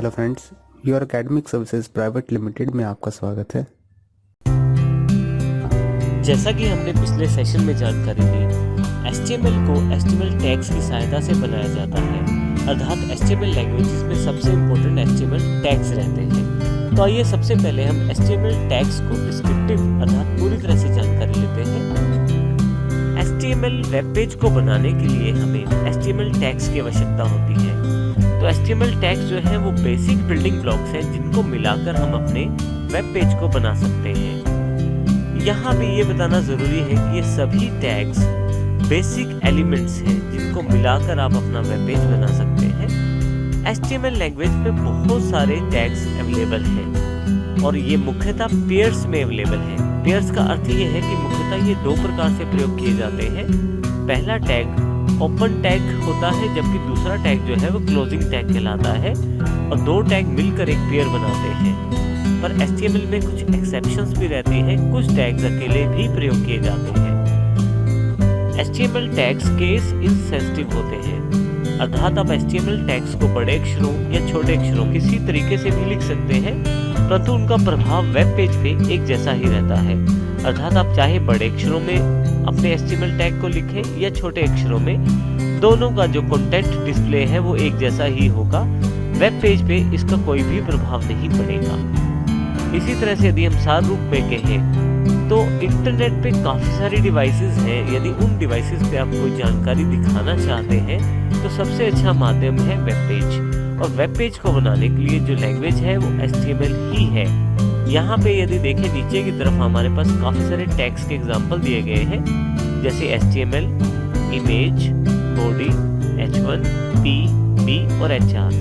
Hello friends, your academic services private limited में आपका स्वागत है। जैसा कि हमने पिछले सेशन में जानकारी दी, HTML को HTML टैग्स की सहायता से बनाया जाता है, अर्थात HTML लैंग्वेजेस में सबसे इम्पोर्टेंट HTML टैग्स रहते हैं। तो आइए सबसे पहले हम HTML टैग्स को डिस्क्रिप्टिव अर्थात पूरी तरह से जानकारी लेते हैं। HTML वेब पेज को बनाने के लिए हमें HTML टैग्स की आवश्यकता होती है। तो HTML टैग्स जो है वो बेसिक बिल्डिंग ब्लॉक्स हैं जिनको मिलाकर हम अपने वेब पेज को बना सकते हैं। यहाँ भी ये बताना जरूरी है कि ये सभी टैग्स बेसिक एलिमेंट्स हैं जिनको मिलाकर आप अपना वेब पेज बना सकते हैं। HTML लैंग्वेज में बहुत सारे टैग्स अवेलेबल हैं और ये मुख्यतः पेयर्स में अवेलेबल हैं। पेयर्स का अर्थ ये है कि मुख्यतः ये दो प्रकार से प्रयोग किए जाते हैं। पहला टैग ओपन टैग होता है, जबकि दूसरा टैग जो है वो क्लोजिंग टैग कहलाता है और दो टैग मिलकर एक पेयर बनाते हैं। पर HTML में कुछ एक्सेप्शंस भी रहते हैं, कुछ टैग्स अकेले भी प्रयोग किए जाते हैं। HTML टैग्स केस इनसेंसिटिव होते हैं, अर्थात आप HTML टैग्स को बड़े अक्षरों या छोटे अक्षरों किसी तरीके से भी लिख सकते हैं, परंतु उनका प्रभाव वेब पेज पे एक जैसा ही रहता है। अर्थात आप चाहे बड़े अक्षरों में अपने HTML टैग को लिखें या छोटे अक्षरों में, दोनों का जो कंटेंट डिस्प्ले है वो एक जैसा ही होगा। वेब पेज पे इसका कोई भी प्रभाव नहीं पड़ेगा। इसी तरह से यदि हम सार रूप में कहें तो इंटरनेट पे काफ़ी सारी डिवाइसेस हैं। यदि उन डिवाइसेस पे आप कोई जानकारी दिखाना चाहते हैं तो सबसे अच्छा माध्यम है वेब पेज। और वेब पेज को बनाने के लिए जो लैंग्वेज है वो HTML ही है। यहाँ पे यदि देखें नीचे की तरफ हमारे पास काफ़ी सारे टैग्स के एग्जाम्पल दिए गए हैं, जैसे HTML, image, body, H1, P, B और HR।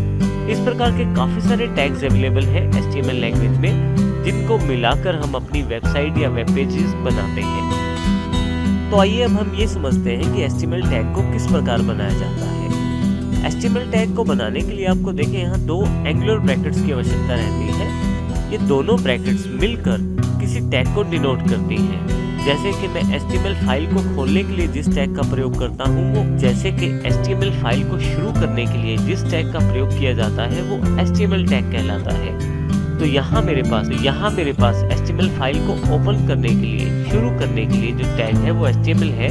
इस प्रकार के काफ़ी सारे टैग्स अवेलेबल हैं HTML लैंग्वेज में, जिनको मिलाकर हम अपनी वेबसाइट या वेब पेजेस बनाते हैं। तो आइए अब हम ये समझते हैं कि HTML टैग को किस प्रकार बनाया जाता है। HTML टैग को बनाने के लिए आपको देखें यहाँ दो एंगुलर ब्रैकेट्स की आवश्यकता रहती है। ये दोनों ब्रैकेट्स मिलकर किसी टैग को डिनोट करती हैं। जैसे कि मैं HTML फाइल को खोलने के लिए जिस टैग का प्रयोग करता हूँ वो, जैसे कि HTML फाइल को शुरू करने के लिए जिस टैग का प्रयोग किया जाता है वो HTML टैग कहलाता है। तो यहाँ मेरे पास HTML फाइल को ओपन करने के लिए, शुरू करने के लिए जो टैग है वो HTML है।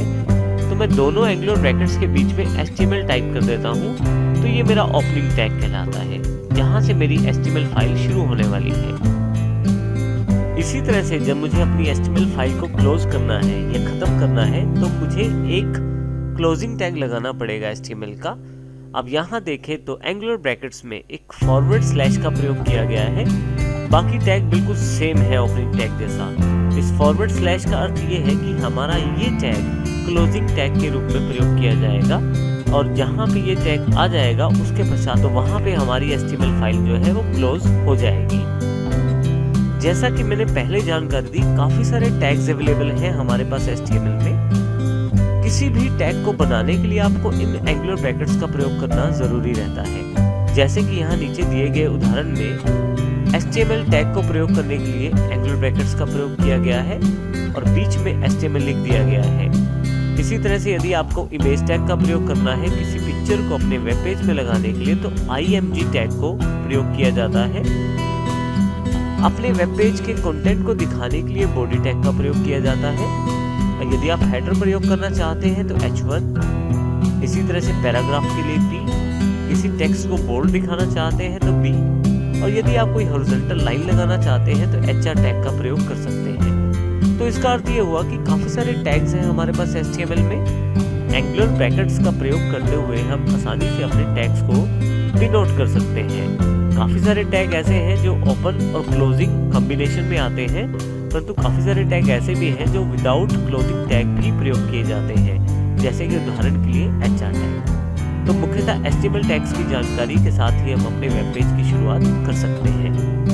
तो मैं दोनों एंगुलर ब्रैकेट्स के बीच में HTML टाइप कर देता हूँ, तो ये मेरा ओपनिंग टैग कहलाता है, जहाँ से मेरी HTML फाइल शुरू होने वाली है। इसी तरह से जब मुझे अपनी HTML फाइल को क्लोज करना है या खत्म करना है तो मुझे एक क्लोजिंग टैग लगाना पड़ेगा HTML का। अब यहाँ देखें तो एंगुलर ब्रैकेट्स में एक फॉरवर्ड स्लैश का प्रयोग किया गया है। बाकी टैग बिल्कुल सेम है ओपनिंग टैग जैसा। इस फॉरवर्ड स्लैश का अर्थ ये है कि हमारा ये टैग क्लोजिंग टैग के रूप में प्रयोग किया जाएगा और जहाँ पे ये टैग आ जाएगा उसके पश्चात तो वहाँ पे हमारी HTML फाइल जो है वो क्लोज हो जाएगी। जैसा कि मैंने पहले जानकारी दी, काफ़ी सारे टैग्स अवेलेबल हैं हमारे पास HTML में। किसी भी टैग को बनाने के लिए आपको इन एंगुलर ब्रैकेट्स का प्रयोग करना ज़रूरी रहता है। जैसे कि यहाँ नीचे दिए गए उदाहरण में HTML टैग को प्रयोग करने के लिए एंगुलर ब्रैकेट्स का प्रयोग किया गया है और बीच में HTML लिख दिया गया है। इसी तरह से यदि आपको इमेज टैग का प्रयोग करना है किसी पिक्चर को अपने वेब पेज में लगाने के लिए तो IMG टैग को प्रयोग किया जाता है। अपने वेब पेज के कंटेंट को दिखाने के लिए बॉडी टैग का प्रयोग किया जाता है। और यदि आप हेडर प्रयोग करना चाहते हैं तो H1, इसी तरह से पैराग्राफ के लिए P, किसी टेक्स्ट को बोल्ड दिखाना चाहते हैं तो B, और यदि आप कोई हॉरिजॉन्टल लाइन लगाना चाहते हैं तो HR टैग का प्रयोग कर सकते हैं। तो इसका अर्थ ये हुआ कि काफ़ी सारे टैग्स हैं हमारे पास HTML में। एंगुलर ब्रैकेट्स का प्रयोग करते हुए हम आसानी से अपने टैग्स को डिनोट कर सकते हैं। काफ़ी सारे टैग ऐसे हैं जो ओपन और क्लोजिंग कॉम्बिनेशन में आते हैं, परंतु काफ़ी सारे टैग ऐसे भी हैं जो विदाउट क्लोजिंग टैग भी प्रयोग किए जाते हैं, जैसे कि उदाहरण के लिए HR टैग। तो मुख्यतः HTML टैग्स की जानकारी के साथ ही हम अपने वेब पेज की शुरुआत कर सकते हैं।